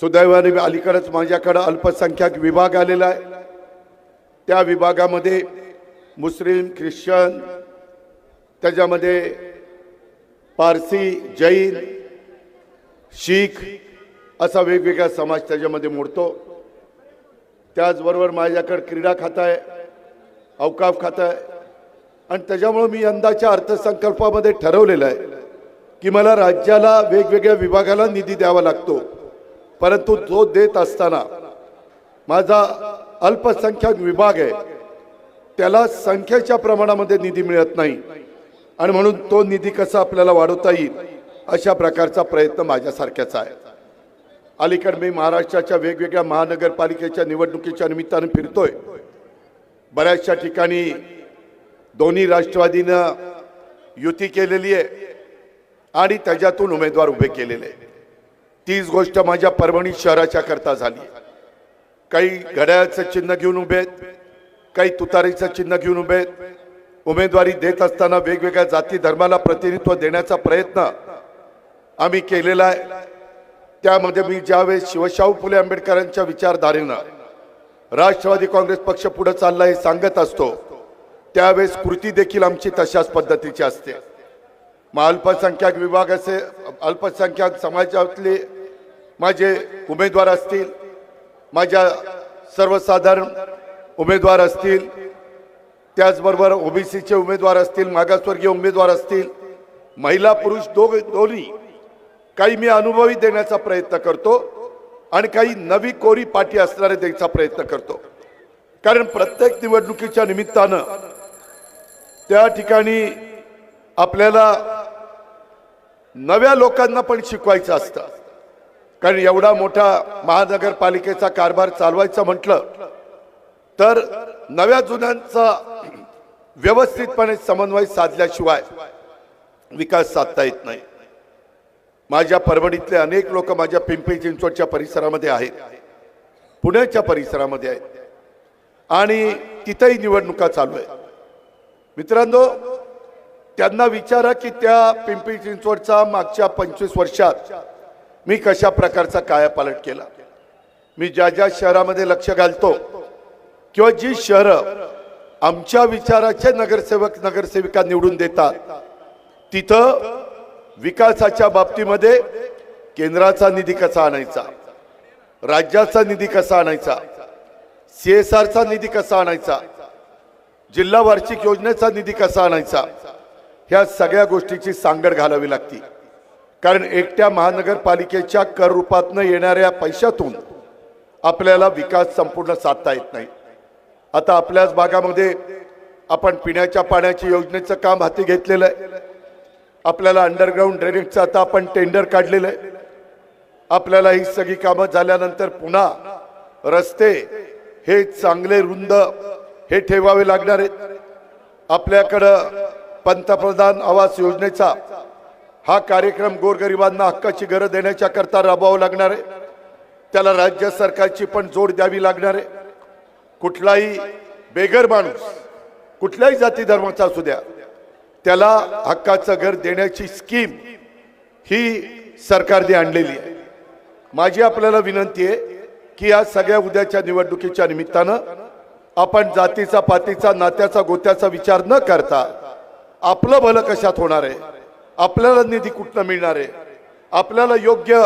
सुदैवाने अलीकडेच माझ्याकडे अल्पसंख्याक विभाग आलेला आहे। त्या विभागामध्ये मुस्लिम, ख्रिश्चन, त्याच्यामध्ये पारसी, जैन, शीख असा वेगवेगळा समाज त्याच्यामध्ये मोडतो। त्याचबरोबर माझ्याकडे क्रीडा खातं आहे, अवकाफ खातं आहे आणि त्याच्यामुळे मी यंदाच्या अर्थसंकल्पामध्ये ठरवलेलं आहे की मला राज्याला वेगवेगळ्या विभागाला निधी द्यावा लागतो, परंतु जो देत असताना माझा अल्पसंख्याक विभाग आहे त्याला संख्येच्या प्रमाणामध्ये निधी मिळत नाही आणि म्हणून तो निधी कसा आपल्याला वाढवता येईल अशा प्रकारचा प्रयत्न माझ्यासारख्याचा आहे। अलीकडे मी महाराष्ट्राच्या वेगवेगळ्या महानगरपालिकेच्या निवडणुकीच्या निमित्ताने फिरतोय। बऱ्याचशा ठिकाणी दोन्ही राष्ट्रवादीनं युती केलेली आहे आणि त्याच्यातून उमेदवार उभे केलेले आहेत। तीच गोष्ट माझ्या परभणी शहराच्या करता झाली। काही घड्याळाचं चिन्ह घेऊन उभे आहेत, काही तुतारीचं चिन्ह घेऊन उभे आहेत। उमेदवारी देत असताना वेगवेगळ्या जाती धर्माला प्रतिनिधित्व देण्याचा प्रयत्न आम्ही केलेला आहे। त्यामध्ये मी ज्यावेळेस शिवशाहू फुले आंबेडकरांच्या विचारधारेनं राष्ट्रवादी काँग्रेस पक्ष पुढे चालला हे सांगत असतो, त्यावेळेस कृती देखील आमची तशाच पद्धतीची असते। मग अल्पसंख्याक विभाग असे, अल्पसंख्याक समाजातले माझे उमेदवार असतील, माझ्या सर्वसाधारण उमेदवार असतील, त्याचबरोबर ओबीसीचे उमेदवार असतील, मागासवर्गीय उमेदवार असतील, महिला पुरुष दोन्ही काही मी अनुभवी देण्याचा प्रयत्न करतो आणि काही नवी कोरी पाठी असणारे द्यायचा प्रयत्न करतो। कारण प्रत्येक निवडणुकीच्या निमित्तानं त्या ठिकाणी आपल्याला नव्या लोकांना पण शिकवायचं असतं। कारण एवढा मोठा महानगरपालिकेचा कारभार चालवायचा म्हटलं तर नव्या जुन्यांचा व्यवस्थितपणे समन्वय साधल्याशिवाय विकास साधता येत नाही। माझ्या परभणीतले अनेक लोक माझ्या पिंपरी चिंचवडच्या परिसरामध्ये आहेत, पुण्याच्या परिसरामध्ये आहेत आणि तिथेही निवडणुका चालू आहेत। मित्रांनो, त्यांना विचारा की त्या पिंपरी चिंचवडचा मागच्या 25 वर्षात मी कशा प्रकारचा कायापालट केला। मी ज्या ज्या शहरामध्ये लक्ष घालतो किंवा जी शहरं आमच्या विचाराचे नगरसेवक नगरसेविका निवडून देतात तिथं विकासाच्या बाबतीमध्ये केंद्राचा निधी कसा आणायचा, राज्याचा निधी कसा आणायचा, CSRचा निधी कसा आणायचा, जिल्हा वार्षिक योजनेचा निधी कसा आणायचा, ह्या सगळ्या गोष्टीची सांगड घालावी लागते। कारण एकट्या महानगरपालिकेच्या कर रूपातनं येणाऱ्या पैशातून आपल्याला विकास संपूर्ण साधता येत नाही। आता आपल्याच भागामध्ये आपण पिण्याच्या पाण्याची योजनेचं काम हाती घेतलेलं आहे। आपल्याला अंडरग्राउंड ड्रेनेजचं आता आपण टेंडर काढलेलं आहे। आपल्याला ही सगळी कामं झाल्यानंतर पुन्हा रस्ते हे चांगले रुंद हे ठेवावे लागणार आहेत। आपल्याकडं पंतप्रधान आवास योजनेचा हा कार्यक्रम गोरगरिबांना हक्काची घरं देण्याच्या करता राबवावा लागणार आहे। त्याला राज्य सरकारची पण जोड द्यावी लागणार आहे। कुठलाही बेघर माणूस कुठल्याही जाती धर्माचा असू द्या त्याला हक्काचं घर देण्याची स्कीम ही सरकारने आणलेली आहे। माझी आपल्याला विनंती आहे की या सगळ्या उद्याच्या निवडणुकीच्या निमित्तानं आपण जातीचा, पातीचा, नात्याचा, गोत्याचा विचार न करता आपलं भलं कशात होणार आहे, आपल्याला निधी कुठनं मिळणार आहे, आपल्याला योग्य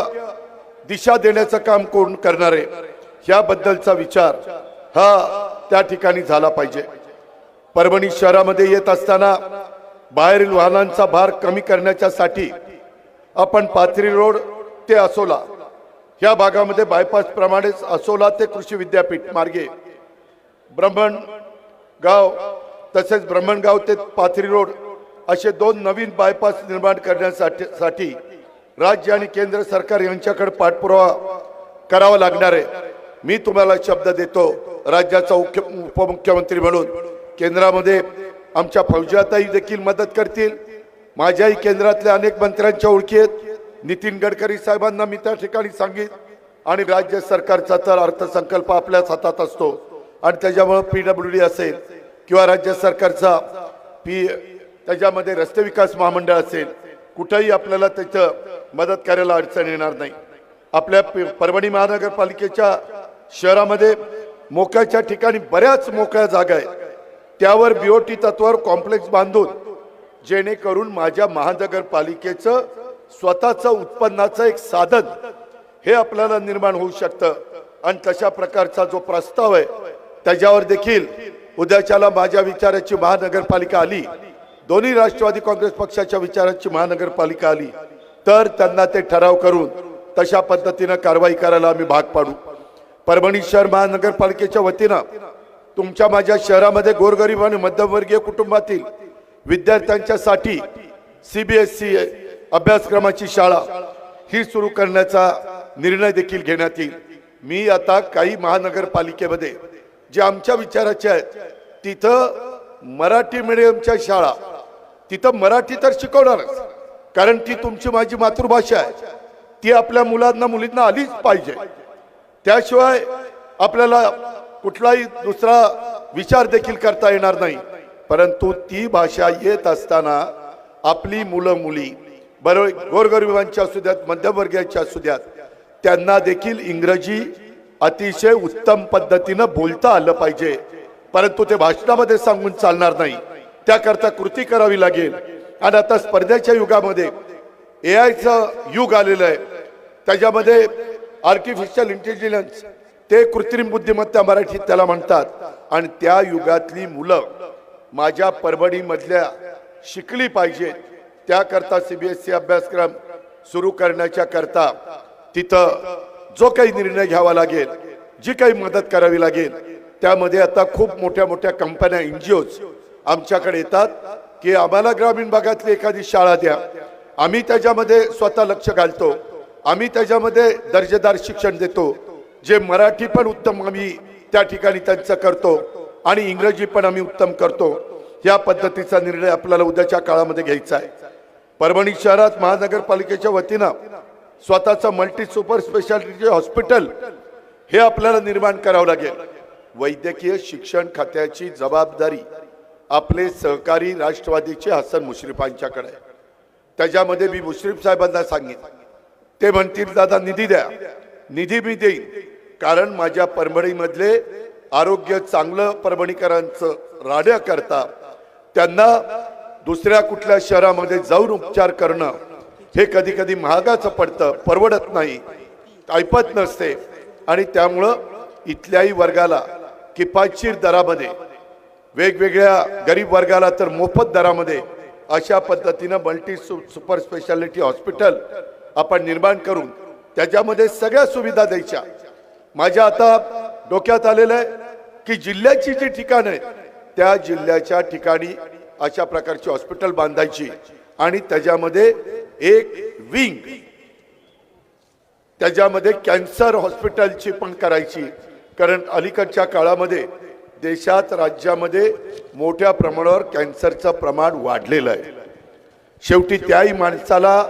दिशा देण्याचं काम कोण करणार आहे याबद्दलचा विचार हा त्या ठिकाणी झाला पाहिजे। परभणी शहरामध्ये येत असताना बाहेरील वाहनांचा भार कमी करण्यासाठी आपण पाथरी रोड ते असोला या भागामध्ये बायपास प्रमाणेच असोला ते कृषी विद्यापीठ मार्गे ब्रह्मणगाव तसेच ब्रह्मणगाव ते पाथरी रोड असे 2 नवीन बायपास निर्माण करण्यासाठी राज्य आणि केंद्र सरकार यांच्याकडे पाठपुरावा करावा लागणार आहे। मी तुम्हाला शब्द देतो, राज्याचा उपमुख्यमंत्री म्हणून केंद्रामध्ये आमच्या फौजाताई देखील मदत करतील। माझ्याही केंद्रातल्या अनेक मंत्र्यांच्या ओळखी आहेत। नितीन गडकरी साहेबांना मी त्या ठिकाणी सांगितलं आणि राज्य सरकारचा तर अर्थसंकल्प आपल्याच हातात असतो आणि त्याच्यामुळे PWD असेल किंवा राज्य सरकारचा त्याच्यामध्ये रस्ते विकास महामंडळ असेल, कुठेही आपल्याला त्याचं मदत करायला अडचण येणार नाही। आपल्या परभणी महानगरपालिकेच्या शहरामध्ये मोक्याच्या ठिकाणी बऱ्याच मोकळ्या जागा आहेत, त्यावर बीओटी तत्वावर कॉम्प्लेक्स बांधून जेणेकरून माझ्या महानगरपालिकेचं स्वतःचं उत्पन्नाचं एक साधन हे आपल्याला निर्माण होऊ शकतं। आणि तशा प्रकारचा जो प्रस्ताव आहे त्याच्यावर देखील उद्याच्याला माझ्या विचाराची महानगरपालिका आली, दोन्ही राष्ट्रवादी काँग्रेस पक्षाच्या विचाराची महानगरपालिका आली तर त्यांना ते ठराव करून तशा पद्धतीने कारवाई करायला आम्ही भाग पाडू। परभणी शहर महानगरपालिकेच्या वतीनं तुमच्या माझ्या शहरामध्ये गोरगरीब आणि मध्यमवर्गीय कुटुंबातील विद्यार्थ्यांच्यासाठी सीबीएसई अभ्यासक्रमाची शाळा ही सुरू करण्याचा निर्णय देखील घेण्यात येईल। मी आता काही महानगरपालिकेमध्ये जे आमच्या विचाराचे आहेत तिथं मराठी मीडियमच्या शाळा, तिथं मराठी तर शिकवणारच, कारण ती तुमची माझी मातृभाषा आहे, ती आपल्या मुलांना मुलींना आलीच पाहिजे। त्याशिवाय आपल्याला कुठलाही दुसरा विचार देखील करता येणार नाही। परंतु ती भाषा येत असताना आपली मुलं मुली बरोबर गोरगरिबांच्या असू द्यात, मध्यमवर्गीयांच्या असू द्यात, त्यांना देखील इंग्रजी अतिशय उत्तम पद्धतीने बोलता आलं पाहिजे। परंतु ते भाषणामध्ये सांगून चालणार नाही, त्याकरता कृती करावी लागेल। आणि आता स्पर्धेच्या युगामध्ये एआयचं युग आलेलं आहे, त्याच्यामध्ये आर्टिफिशियल इंटेलिजन्स ते कृत्रिम बुद्धिमत्ता मराठीत त्याला म्हणतात, आणि त्या युगातली मुलं माझ्या परभणी मधल्या शिकली पाहिजे। त्याकरता सीबीएसई अभ्यासक्रम सुरू करण्याच्या करता तिथं जो काही निर्णय घ्यावा लागेल, जी काही मदत करावी लागेल, त्यामध्ये आता खूप मोठ्या मोठ्या कंपन्या एनजीओज आमच्याकडे येतात की आम्हाला ग्रामीण भागातली एखादी शाळा द्या, आम्ही त्याच्यामध्ये स्वतः लक्ष घालतो, आम्ही त्याच्यामध्ये दर्जेदार शिक्षण देतो, जे मराठी पण उत्तम आम्ही त्या ठिकाणी त्यांचं करतो आणि इंग्रजी पण आम्ही उत्तम करतो। या पद्धतीचा निर्णय आपल्याला उद्याच्या काळामध्ये घ्यायचा आहे। परभणी शहरात महानगरपालिकेच्या वतीनं स्वतःचं मल्टी सुपर स्पेशालिटी हॉस्पिटल हे आपल्याला निर्माण करावं लागेल। वैद्यकीय शिक्षण खात्याची जबाबदारी आपले सहकारी राष्ट्रवादीचे हसन मुश्रीफांच्याकडे आहे। त्याच्यामध्ये मी मुश्रीफ साहेबांना सांगितलं, ते म्हणतील दादा निधी द्या, निधी मी देईन, कारण माझ्या परभणीमधले आरोग्य चांगलं परभणीकरांचं राहण्या करता त्यांना दुसऱ्या कुठल्या शहरामध्ये जाऊन उपचार करणं हे कधी कधी महागाचं पडतं, परवडत नाही, ऐपत नसते, आणि त्यामुळं इथल्याही वर्गाला किफायतशीर दरामध्ये, वेगवेगळ्या गरीब वर्गाला तर मोफत दरामध्ये अशा पद्धतीनं मल्टी सुपर स्पेशालिटी हॉस्पिटल आपण निर्माण करून त्याच्यामध्ये सगळ्या सुविधा द्यायच्या। माझ्या आता डोक्यात आलेलं आहे की जिल्ह्याची जी ठिकाणं आहेत त्या जिल्ह्याच्या ठिकाणी अशा प्रकारची हॉस्पिटल बांधायची आणि त्याच्यामध्ये एक विंग त्याच्यामध्ये कॅन्सर हॉस्पिटलची पण करायची, कारण अलीकडच्या काळामध्ये देशात राज्यामध्ये मोठ्या प्रमाणावर कॅन्सरचं प्रमाण वाढलेलं आहे। शेवटी त्याही माणसाला,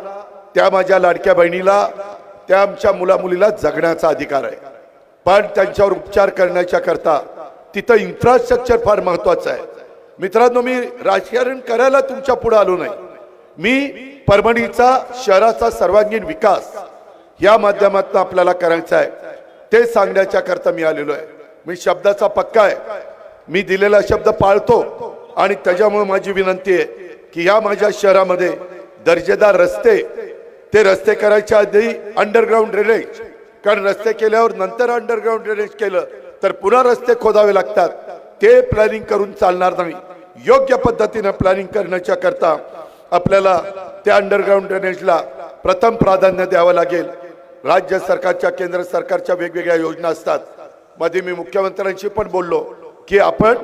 त्या माझ्या लाडक्या बहिणीला, त्या आमच्या मुलामुलीला जगण्याचा अधिकार आहे, पण त्यांच्यावर उपचार करण्याच्या करता तिथं इन्फ्रास्ट्रक्चर फार महत्वाचं आहे। मित्रांनो, मी राजकारण करायला तुमच्या पुढे आलो नाही, मी परभणीचा शहराचा सर्वांगीण विकास या माध्यमातून आपल्याला करायचा आहे ते सांगण्याच्या करता मी आलेलो आहे। मी शब्दाचा पक्का आहे, मी दिलेला शब्द पाळतो, आणि त्याच्यामुळे माझी विनंती आहे की या माझ्या शहरामध्ये दर्जेदार रस्ते, ते रस्ते करायच्या आधी अंडरग्राउंड ड्रेनेज, कारण रस्ते केल्यावर नंतर अंडरग्राउंड ड्रेनेज केलं तर पुन्हा रस्ते खोदावे लागतात, ते प्लॅनिंग करून चालणार नाही। योग्य पद्धतीने प्लॅनिंग करण्याच्या करता आपल्याला त्या अंडरग्राउंड ड्रेनेजला प्रथम प्राधान्य द्यावं लागेल। राज्य सरकारच्या, केंद्र सरकारच्या वेगवेगळ्या योजना असतात। मध्ये मी मुख्यमंत्र्यांशी पण बोललो की आपण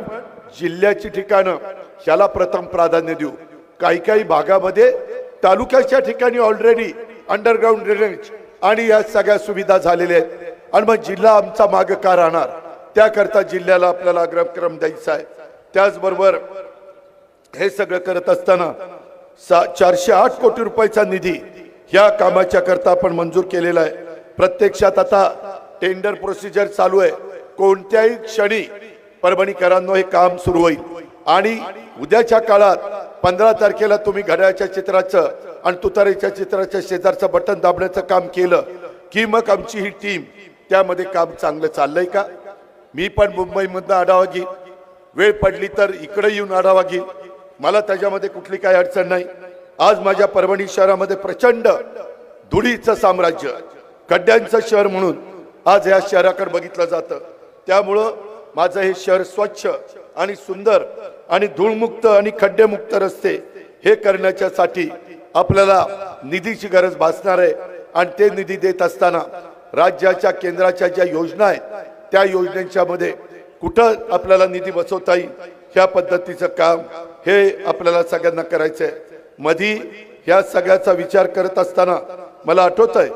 जिल्ह्याची ठिकाणं ह्याला प्रथम प्राधान्य देऊ। काही काही भागामध्ये तालुक्याच्या ठिकाणी ऑलरेडी अंडरग्राउंड ड्रेनेज आणि या सगळ्या सुविधा झालेल्या आहेत, आणि मग जिल्हा आमचा माग का राहणार, त्याकरता जिल्ह्याला आपल्याला अग्रक्रम द्यायचा आहे। त्याचबरोबर हे सगळं करत असताना 408 कोटी रुपयाचा निधी ह्या कामाच्या करता आपण मंजूर केलेला आहे। प्रत्यक्षात आता टेंडर प्रोसिजर चालू आहे, कोणत्याही क्षणी परभणीकरांनो हे काम सुरू होईल, आणि उद्याच्या काळात 15 तारखेला तुम्ही घड्याळाच्या चित्राचं आणि तुतारीच्या चित्राच्या शेजारचं बटन दाबण्याचं काम केलं की मग आमची ही टीम त्यामध्ये काम चांगलं चाललंय का। मी पण मुंबईमधनं आढावा घेईन, वेळ पडली तर इकडे येऊन आढावा घेईन, मला त्याच्यामध्ये कुठली काही अडचण नाही। आज माझ्या परभणी शहरामध्ये प्रचंड धुळीचं साम्राज्य, खड्ड्यांचं शहर म्हणून आज या शहराकडे बघितलं जातं। त्यामुळं माझं हे शहर स्वच्छ आणि सुंदर आणि धूळमुक्त आणि खड्डेमुक्त रस्ते हे करण्याच्यासाठी आपल्याला निधीची गरज भासणार आहे। आणि ते निधी देत असताना राज्याच्या केंद्राच्या ज्या योजना आहेत त्या योजनेच्या मध्ये कुठं आपल्याला निधी बसवता येईल ह्या पद्धतीचं काम हे आपल्याला सगळ्यांना करायचंय। मधी ह्या सगळ्याचा विचार करत असताना मला आठवतंय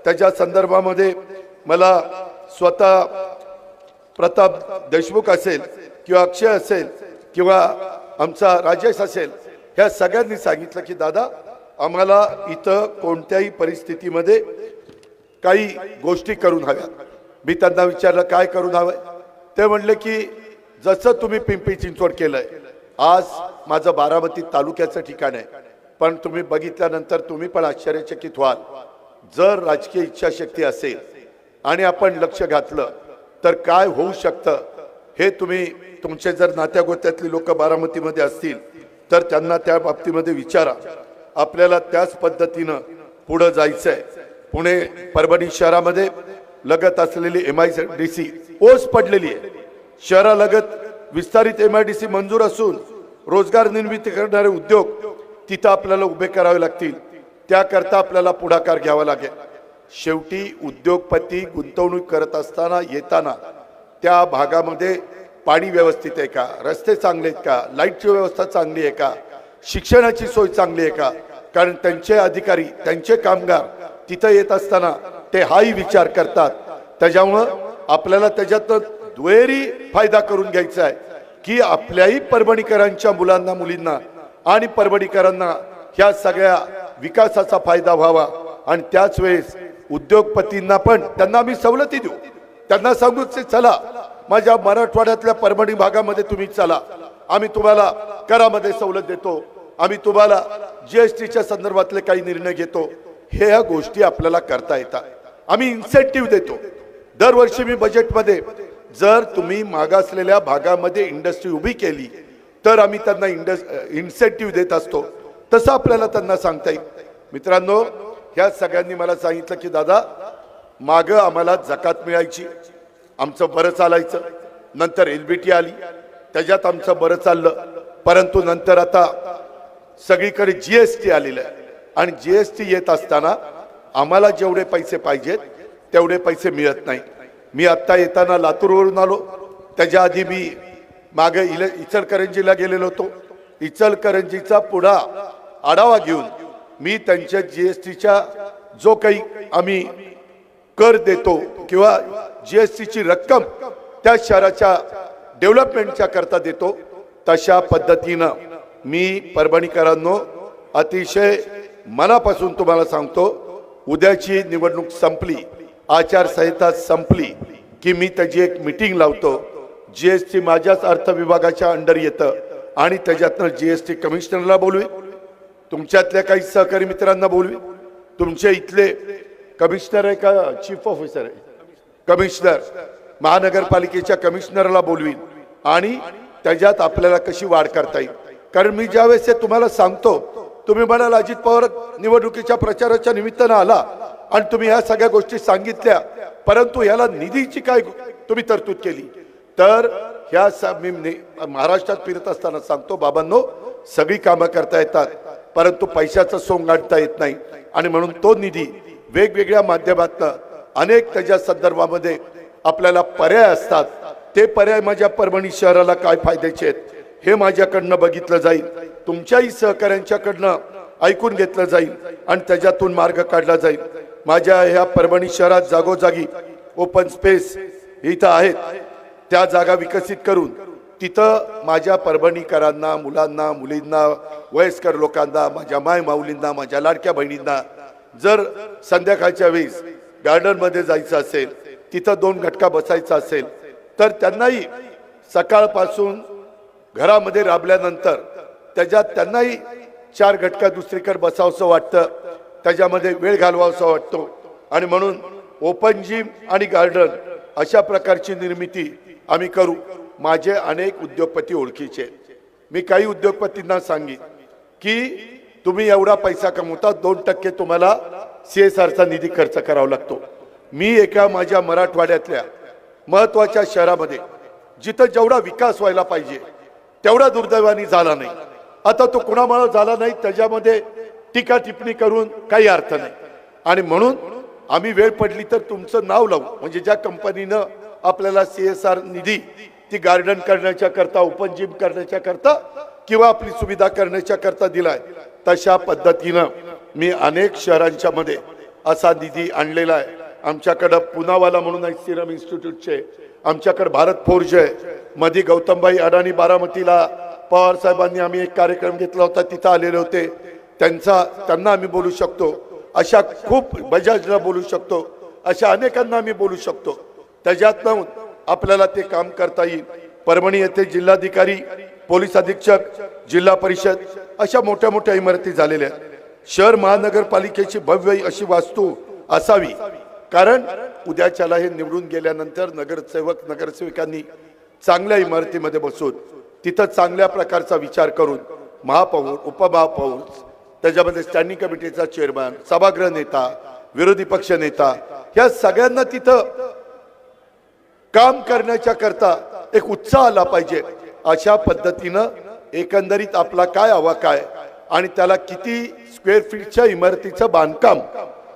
त्याच्या संदर्भामध्ये मला स्वतः प्रताप देशमुख असेल किंवा अक्षय असेल किंवा आमचा राजेश असेल, ह्या सगळ्यांनी सांगितलं की दादा आम्हाला इथं कोणत्याही परिस्थितीमध्ये काही गोष्टी करून हव्या। मी त्यांना विचारलं काय करून हवंय, ते म्हणले की जसं तुम्ही पिंपरी चिंचवड केलंय, आज माझं बारामती तालुक्याचं ठिकाण आहे, पण तुम्ही बघितल्यानंतर तुम्ही पण आश्चर्यचकित व्हाल। जर राजकीय इच्छाशक्ती असेल आणि आपण लक्ष घातलं तर काय होऊ शकतं हे तुम्ही तुमचे जर नात्यागोत्यातली लोक बारामतीमध्ये असतील तर त्यांना त्या बाबतीमध्ये विचारा। आपल्याला त्याच पद्धतीनं पुढे जायचंय। पुणे परभणी शहरामध्ये लगत असलेली MIDC ओस पडलेली आहे। शहरालगत विस्तारित MIDC मंजूर असून रोजगार निर्मिती करणारे उद्योग तिथं आपल्याला उभे करावे लागतील। त्याकरता आपल्याला पुढाकार घ्यावा लागेल। शेवटी उद्योगपती गुंतवणूक करत असताना येताना त्या भागामध्ये पाणी व्यवस्थित आहे का, रस्ते चांगले आहेत का, लाईटची व्यवस्था चांगली आहे का, शिक्षणाची सोय चांगली आहे का, कारण त्यांचे अधिकारी त्यांचे कामगार तिथं येत असताना ते हाही विचार करतात। त्याच्यामुळं आपल्याला त्याच्यातनं दुहेरी फायदा करून घ्यायचा आहे की आपल्याही परभणीकरांच्या मुलांना मुलींना आणि परभणीकरांना ह्या सगळ्या विकासाचा फायदा व्हावा आणि त्याच वेळेस उद्योगपतींना पण त्यांना आम्ही सवलती देऊ। त्यांना सांगू की चला माझ्या मराठवाड्यातल्या परभणी भागामध्ये तुम्ही चला, आम्ही तुम्हाला करामध्ये सवलत देतो, आम्ही तुम्हाला GSTच्या संदर्भातले काही निर्णय घेतो। हे ह्या गोष्टी आपल्याला करता येतात। आम्ही इन्सेंटिव्ह देतो दरवर्षी। मी बजेटमध्ये जर तुम्ही मागासलेल्या भागामध्ये इंडस्ट्री उभी केली तर आम्ही त्यांना इन्सेंटिव्ह देत असतो, तसं आपल्याला त्यांना सांगता येईल। मित्रांनो, ह्या सगळ्यांनी मला सांगितलं की दादा मागं आम्हाला जकात मिळायची, आमचं बरं चालायचं, नंतर LBT आली त्याच्यात आमचं बरं चाललं, परंतु नंतर आता सगळीकडे GST आलेलं आहे आणि GST येत असताना आम्हाला जेवढे पैसे पाहिजेत तेवढे पैसे मिळत नाही। मी आत्ता येताना लातूरवरून आलो, त्याच्या आधी मी मागे इचलकरंजीला गेलेलो होतो। इचलकरंजीचा पुढा आढावा घेऊन मी त्यांच्या GSTच्या जो काही आम्ही कर देतो किंवा GSTची रक्कम त्या शहराच्या डेव्हलपमेंटच्या करता देतो, तशा पद्धतीनं मी परभणीकरांनो अतिशय मनापासून तुम्हाला सांगतो, उद्याची निवडणूक संपली, आचारसंहिता संपली की मी त्याची एक मीटिंग लावतो। GST माझ्याच अर्थ विभागाच्या अंडर येतं आणि त्याच्यातनं GST कमिशनरला बोलवी, तुमच्यातल्या काही सहकारी मित्रांना बोलवी, तुमच्या इथले कमिशनर आहे का चीफ ऑफिसर आहे, कमिशनर महानगरपालिकेच्या कमिशनरला बोलवीन आणि त्याच्यात आपल्याला कशी वाढ करता येईल। कारण मी ज्यावेळेस तुम्हाला सांगतो, तुम्ही म्हणाल अजित पवार निवडणुकीच्या प्रचाराच्या निमित्तानं आला आणि तुम्ही ह्या सगळ्या गोष्टी सांगितल्या, परंतु ह्याला निधीची काय तुम्ही तरतूद केली, तर ह्या मी महाराष्ट्रात फिरत असताना सांगतो बाबांनो सगळी कामं करता येतात परंतु पैशाचं सोंग गाठता येत नाही। आणि म्हणून तो निधी वेगवेगळ्या माध्यमातून अनेक त्याच्या संदर्भामध्ये आपल्याला पर्याय असतात, ते पर्याय माझ्या परभणी शहराला काय फायद्याचे आहेत हे माझ्याकडनं बघितलं जाईल, तुमच्याही सहकाऱ्यांच्याकडनं ऐकून घेतलं जाईल आणि त्याच्यातून मार्ग काढला जाईल। माझ्या ह्या परभणी शहरात जागोजागी ओपन स्पेस इथं आहेत, त्या जागा विकसित करून तिथं माझ्या परभणीकरांना, मुलांना, मुलींना, वयस्कर लोकांना, माझ्या माय माऊलींना, माझ्या लाडक्या बहिणींना जर संध्याकाळच्या वेळेस गार्डन मध्ये जायचं असेल, तिथं 2 घटका बसायचा असेल तर त्यांनाही सकाळपासून घरामध्ये राबल्यानंतर त्याच्यात त्यांनाही 4 घटका दुसरीकडे बसावंसं वाटतं, त्याच्यामध्ये वेळ घालवावंसं वाटतो। आणि म्हणून ओपन जिम आणि गार्डन अशा प्रकारची निर्मिती आम्ही करू। माझे अनेक उद्योगपती ओळखीचे, मी काही उद्योगपतींना सांगितले की तुम्ही एवढा पैसा कमवता, 2% तुम्हाला CSRचा निधी खर्च करावा लागतो। मी एका माझ्या मराठवाड्यातल्या महत्त्वाच्या शहरामध्ये जिथं जेवढा विकास व्हायला पाहिजे तेवढा दुर्दैवाने झाला नाही। आता तो कुणामुळे झाला नाही त्याच्यामध्ये टीका टिप्पणी करून काही अर्थ नाही, आणि म्हणून आम्ही वेळ पडली तर तुमचं नाव लावू, म्हणजे ज्या कंपनीनं आपल्याला CSR निधी ती गार्डन करण्याच्या करता, ओपन जिम करण्याच्या करता किंवा आपली सुविधा करण्याच्या करता दिलाय, तशा पद्धतीनं मी अनेक शहरांच्या मध्ये असा निधी आणलेला आहे। आमच्याकडे पुनावाला म्हणून आहे सिरम इन्स्टिट्यूटचे, आमच्याकडे भारत फोर्ज आहे, मध्ये गौतमभाई अडाणी बारामतीला पवार साहेबांनी आम्ही एक कार्यक्रम घेतला होता, तिथं आलेले होते, त्यांना आम्ही बोलू शकतो। अशा खूप बजाजला बोलू शकतो, अशा अनेकांना आम्ही बोलू शकतो, त्याच्यातून आपल्याला ते काम करता येईल। परभणी येथे जिल्हाधिकारी, पोलीस अधीक्षक, जिल्हा परिषद अशा मोठ्या मोठ्या इमारती झालेल्या आहेत। शहर महानगरपालिकेची भव्य अशी वास्तू असावी, कारण उद्याच्याला हे निवडून गेल्यानंतर नगरसेवक नगरसेविकांनी चांगल्या इमारतीमध्ये बसून तिथं चांगल्या प्रकारचा विचार करून महापौर, उपमहापौर, त्याच्यामध्ये स्टँडिंग कमिटीचा चेअरमन, सभागृह नेता, विरोधी पक्ष नेता, या सगळ्यांना तिथं काम करण्याच्या करता एक उत्साह आला पाहिजे। अशा पद्धतीनं एकंदरीत आपला काय आवाका आहे आणि त्याला किती स्क्वेअर फीटच्या इमारतीचं बांधकाम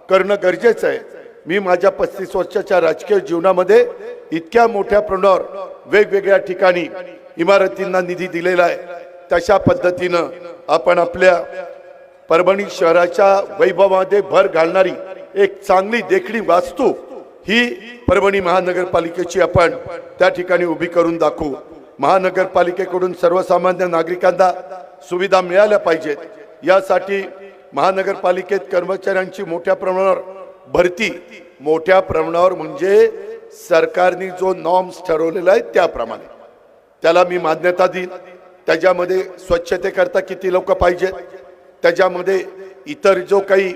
करणं गरजेचं आहे। मी माझ्या 35 वर्षाच्या राजकीय जीवनामध्ये इतक्या मोठ्या प्रमाणावर वेगवेगळ्या ठिकाणी इमारतींना निधी दिलेला आहे। तशा पद्धतीनं आपण आपल्या परभणी शहराच्या वैभवामध्ये भर घालणारी एक चांगली देखणी वास्तू ही परभणी महानगरपालिकेची आपण त्या ठिकाणी उभी करून दाखवू। महानगरपालिकेकडून सर्वसामान्य नागरिकांना सुविधा मिळाल्या पाहिजेत, यासाठी महानगरपालिकेत कर्मचाऱ्यांची मोठ्या प्रमाणावर भरती, मोठ्या प्रमाणावर म्हणजे सरकारने जो नॉर्म्स ठरवलेला आहे त्याप्रमाणे त्याला मी मान्यता देईन। त्याच्यामध्ये स्वच्छतेकरता किती लोक पाहिजेत, त्याच्यामध्ये इतर जो काही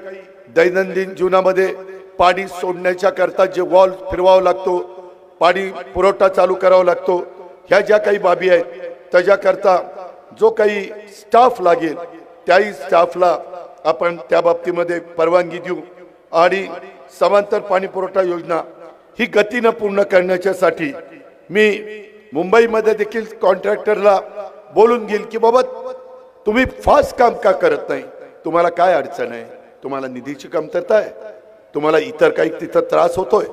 दैनंदिन जीवनामध्ये पाणी सोडण्याच्या करता जे वॉल फिरवावा लागतो, पाणी पुरवठा चालू करावा लागतो, ह्या ज्या काही बाबी आहेत त्याच्याकरता जो काही स्टाफ लागेल त्याही स्टाफला आपण त्या बाबतीमध्ये परवानगी देऊ, आणि समांतर पाणी पुरवठा योजना ही गतीनं पूर्ण करण्यासाठी मी मुंबईमध्ये देखील कॉन्ट्रॅक्टरला बोलून घेईल की बाबा तुम्ही फास्ट काम का करत नाही, तुम्हाला काय अडचण आहे, तुम्हाला निधीची कमतरता आहे, तुम्हाला इतर काही तिथं त्रास होतोय,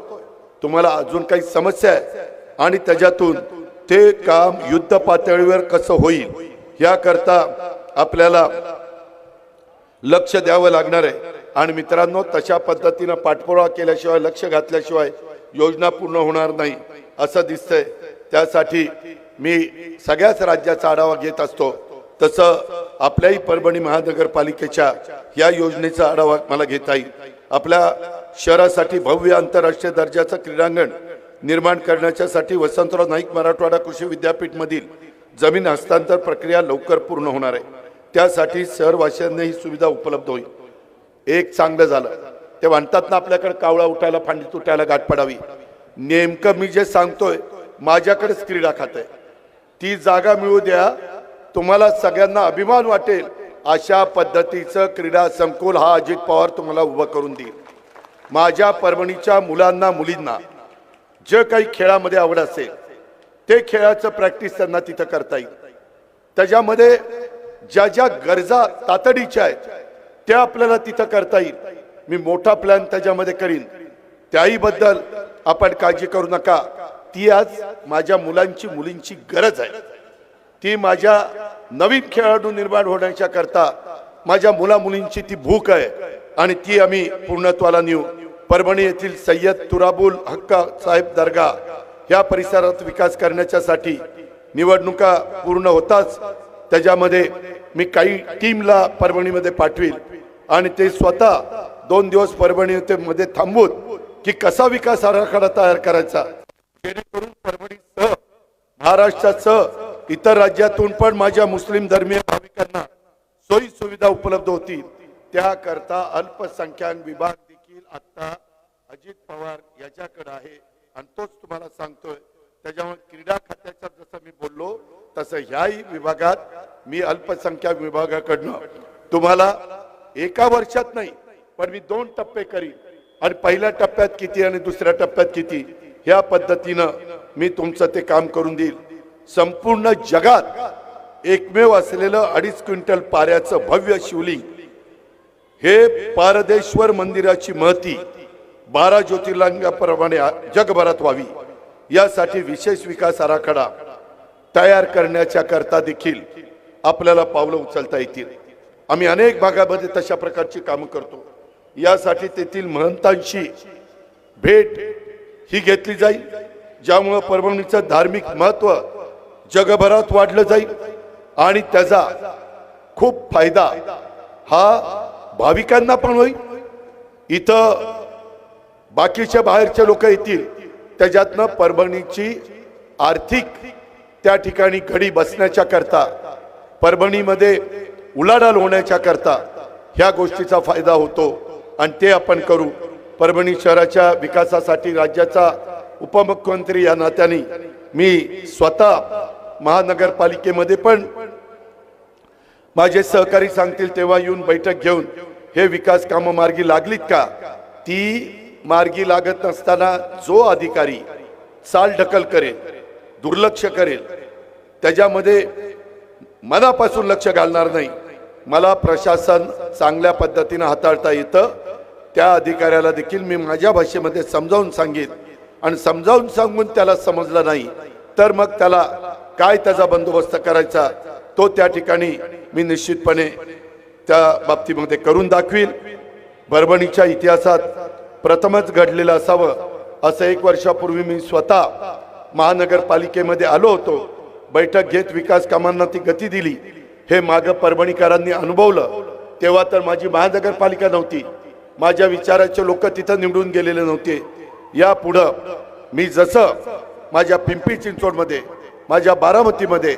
तुम्हाला अजून काही समस्या आहे, आणि त्याच्यातून ते काम युद्ध पातळीवर कसं होईल याकरता आपल्याला लक्ष द्यावं लागणार आहे। आणि मित्रांनो, तशा पद्धतीनं पाठपुरावा केल्याशिवाय, लक्ष घातल्याशिवाय योजना पूर्ण होणार नाही असं दिसतंय। त्यासाठी मी सगळ्याच राज्याचा आढावा घेत असतो, तसं आपल्याही परभणी महानगरपालिकेच्या या योजनेचा आढावा मला घेता येईल। आपल्या शहरासाठी भव्य आंतरराष्ट्रीय दर्जाचं क्रीडांगण निर्माण करण्यासाठी वसंतराव नाईक मराठवाडा कृषी विद्यापीठ मधील जमीन हस्तांतर प्रक्रिया लवकर पूर्ण होणार आहे। त्यासाठी शहरवासियांना ही सुविधा उपलब्ध होईल। एक चांगलं झालं, ते म्हणतात ना आपल्याकडे कावळा उठायला फांदी तुटायला गाठ पडावी, नेमकं मी जे सांगतोय माझ्याकडेच क्रीडा खातं आहे, ती जागा मिळू द्या, तुम्हाला सगळ्यांना अभिमान वाटेल अशा पद्धतीचं क्रीडा संकुल हा अजित पवार तुम्हाला उभं करून देईल। माझ्या परभणीच्या मुलांना मुलींना जे काही खेळामध्ये आवड असेल ते खेळाचं प्रॅक्टिस त्यांना तिथं करता येईल। त्याच्यामध्ये ज्या ज्या गरजा तातडीच्या आहेत त्या आपल्याला तिथं करता येईल। मी मोठा प्लॅन त्याच्यामध्ये करीन, त्याही बद्दल आपण काळजी करू नका। ती आज माझ्या मुलांची मुलींची गरज आहे, ती माझ्या नवीन खेळाडू निर्माण होण्याच्या करता माझ्या मुला मुलींची ती भूक आहे, आणि ती आम्ही पूर्णत्वाला नेऊ। परभणी येथील सय्यद तुराबुल हक्का साहेब दर्गा या परिसरात विकास करण्यासाठी निवडणुका पूर्ण होताच त्याच्यामध्ये मी काही टीमला परभणीमध्ये पाठवील, आणि ते स्वतः 2 दिवस परभणीमध्ये थांबून की कसा विकास आराखडा तयार करायचा, जेणेकरून परभणीसह महाराष्ट्रासह इतर राज्यातून पण माझ्या मुस्लिम धर्मीय भाविकांना सोयी सुविधा उपलब्ध होतील। त्याकरता अल्पसंख्याक विभाग देखील आता अजित पवार याच्याकडे आहे आणि तोच तुम्हाला सांगतोय. त्याच्यामुळे क्रीडा खात्याचा जसं मी बोललो तसं ह्याही विभागात मी अल्पसंख्याक विभागाकडनं तुम्हाला एका वर्षात नाही पण मी 2 टप्पे करीन आणि पहिल्या टप्प्यात किती आणि दुसऱ्या टप्प्यात किती ह्या पद्धतीनं मी तुमचं ते काम करून देईल. संपूर्ण जगात एकमेव असलेलं 2.5 क्विंटल पाऱ्याचं भव्य शिवलिंग हे पारदेश्वर मंदिराची महती 12 ज्योतिर्लिंगाप्रमाणे जगभरात व्हावी यासाठी विशेष विकास आराखडा तयार करण्याच्या करता देखील आपल्याला पावलं उचलता येतील. आम्ही अनेक भागामध्ये तशा प्रकारची कामं करतो. यासाठी तेथील महंतांशी भेट ही घेतली जाईल ज्यामुळे परभणीचं धार्मिक महत्व जगभरात वाढलं जाईल आणि त्याचा खूप फायदा हा भाविकांना पण होईल. इथं बाकीच्या बाहेरचे लोक येतील त्याच्यातनं परभणीची आर्थिक त्या ठिकाणी घडी बसण्याच्या करता परभणीमध्ये उलाढाल होण्याच्या करता ह्या गोष्टीचा फायदा होतो आणि ते आपण करू. परभणी शहराच्या विकासासाठी राज्याचा उपमुख्यमंत्री या नात्याने मी स्वतः महानगरपालिकेमध्ये पण माझे सहकारी सांगतील तेव्हा येऊन बैठक घेऊन हे विकास कामं मार्गी लागलीत का ती मार्गी लागत नसताना जो अधिकारी चालढकल करेल दुर्लक्ष करेल त्याच्यामध्ये मनापासून लक्ष घालणार नाही. मला प्रशासन चांगल्या पद्धतीने हाताळता येतं त्या अधिकाऱ्याला देखील मी माझ्या भाषेमध्ये समजावून सांगेन आणि समजावून सांगून त्याला समजलं नाही तर मग त्याला काय त्याचा बंदोबस्त करायचा तो त्या ठिकाणी मी निश्चितपणे त्या बाबतीमध्ये करून दाखवील. परभणीच्या इतिहासात प्रथमच घडलेलं असावं असं 1 वर्षापूर्वी मी स्वतः महानगरपालिकेमध्ये आलो होतो. बैठक घेत विकास कामांना ती गती दिली हे मागं परभणीकरांनी अनुभवलं. तेव्हा तर माझी महानगरपालिका नव्हती, माझ्या विचाराचे लोक तिथं निवडून गेलेले नव्हते. यापुढं मी जसं माझ्या पिंपरी चिंचवडमध्ये माझ्या बारामतीमध्ये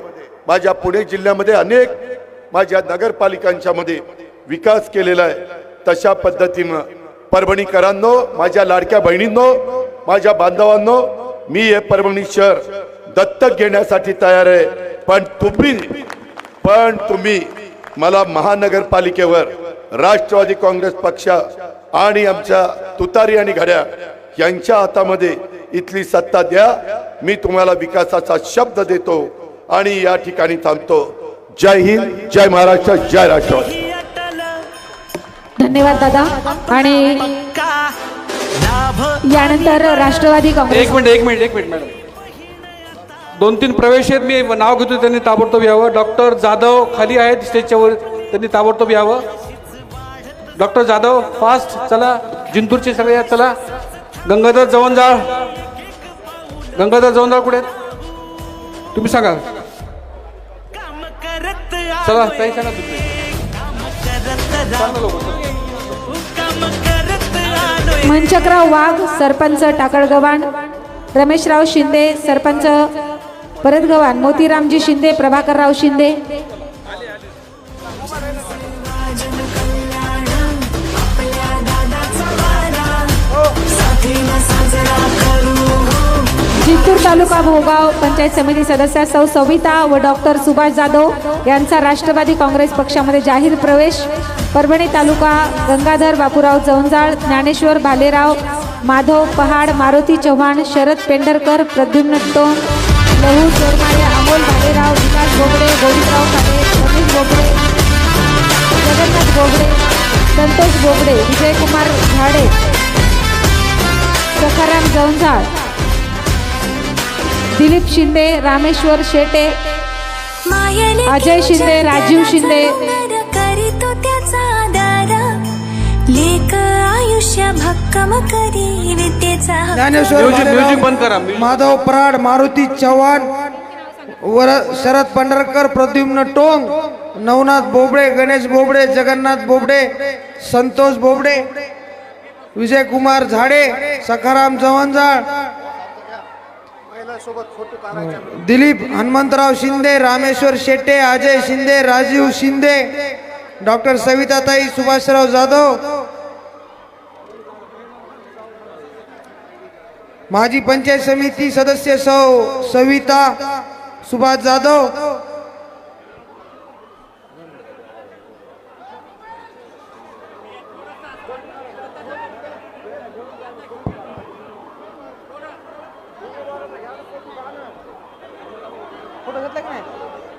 माझ्या पुणे जिल्ह्यामध्ये अनेक माझ्या नगरपालिकांच्या मध्ये विकास केलेला आहे तशा पद्धतीनं परभणीकरांनो माझ्या लाडक्या बहिणींनो माझ्या बांधवांनो मी हे परभणी शहर दत्तक घेण्यासाठी तयार आहे. पण तुम्ही मला महानगरपालिकेवर राष्ट्रवादी काँग्रेस पक्ष आणि आमच्या तुतारी आणि घड्याळ यांच्या हातामध्ये इथली सत्ता द्या. मी तुम्हाला विकासाचा शब्द देतो आणि या ठिकाणी थांबतो. जय हिंद, जय महाराष्ट्र, जय राष्ट्रवादी. धन्यवाद दादा. आणि यानंतर राष्ट्रवादी काँग्रेस. एक मिनिट मॅडम, 2-3 प्रवेश आहेत मी नाव घेतो त्यांनी ताबडतोब यावं. डॉक्टर जाधव खाली आहेत स्टेजच्या वर त्यांनी ताबडतोब यावं. डॉक्टर जाधव फास्ट चला. जिंतूरचे सगळे या चला. गंगाधर जवंजाळ कुठे आहेत तुम्ही सांगा. चला काही सांगा तुम्ही. मनचक्राव वाघ सरपंच टाकळगव्हाण, रमेशराव शिंदे सरपंच परतगव्हाण, मोतीरामजी शिंदे, प्रभाकरराव शिंदे. जिंतूर तालुका भोगाव पंचायत समिती सदस्य सौ सविता व डॉक्टर सुभाष जाधव यांचा राष्ट्रवादी काँग्रेस पक्षामध्ये जाहीर प्रवेश. परभणी तालुका गंगाधर बापूराव जवंजाळ, ज्ञानेश्वर भालेराव, माधव पहाड, मारुती चव्हाण, शरद पेंढरकर, प्रद्युम्न टोन, लहू चोरमाळे, अमोल भालेराव, विकास बोबडे, गोविंदराव खाडे, रमेश बोबडे, जगन्नाथ बोबडे, संतोष बोबडे, विजयकुमार झाडे, सखाराम जवंजाळ, दिलीप शिंदे, रामेश्वर शेटे, अजय शिंदे, राजीव शिंदे. म्युझिक बंद करा. माधव पराड, मारुती चव्हाण, शरद पेंढरकर, प्रद्युम्न टोंग, नवनाथ बोबडे, गणेश बोबडे, जगन्नाथ बोबडे, संतोष बोबडे, विजयकुमार झाडे, सखाराम जवंजाळ, दिलीप हनुमंतराव शिंदे, रामेश्वर शेट्टे, अजय शिंदे, राजीव शिंदे, डॉक्टर सविताताई सुभाषराव जाधव, माजी पंचायत समिती सदस्य सौ सविता सुभाष जाधव, फोटो घेतला की नाही?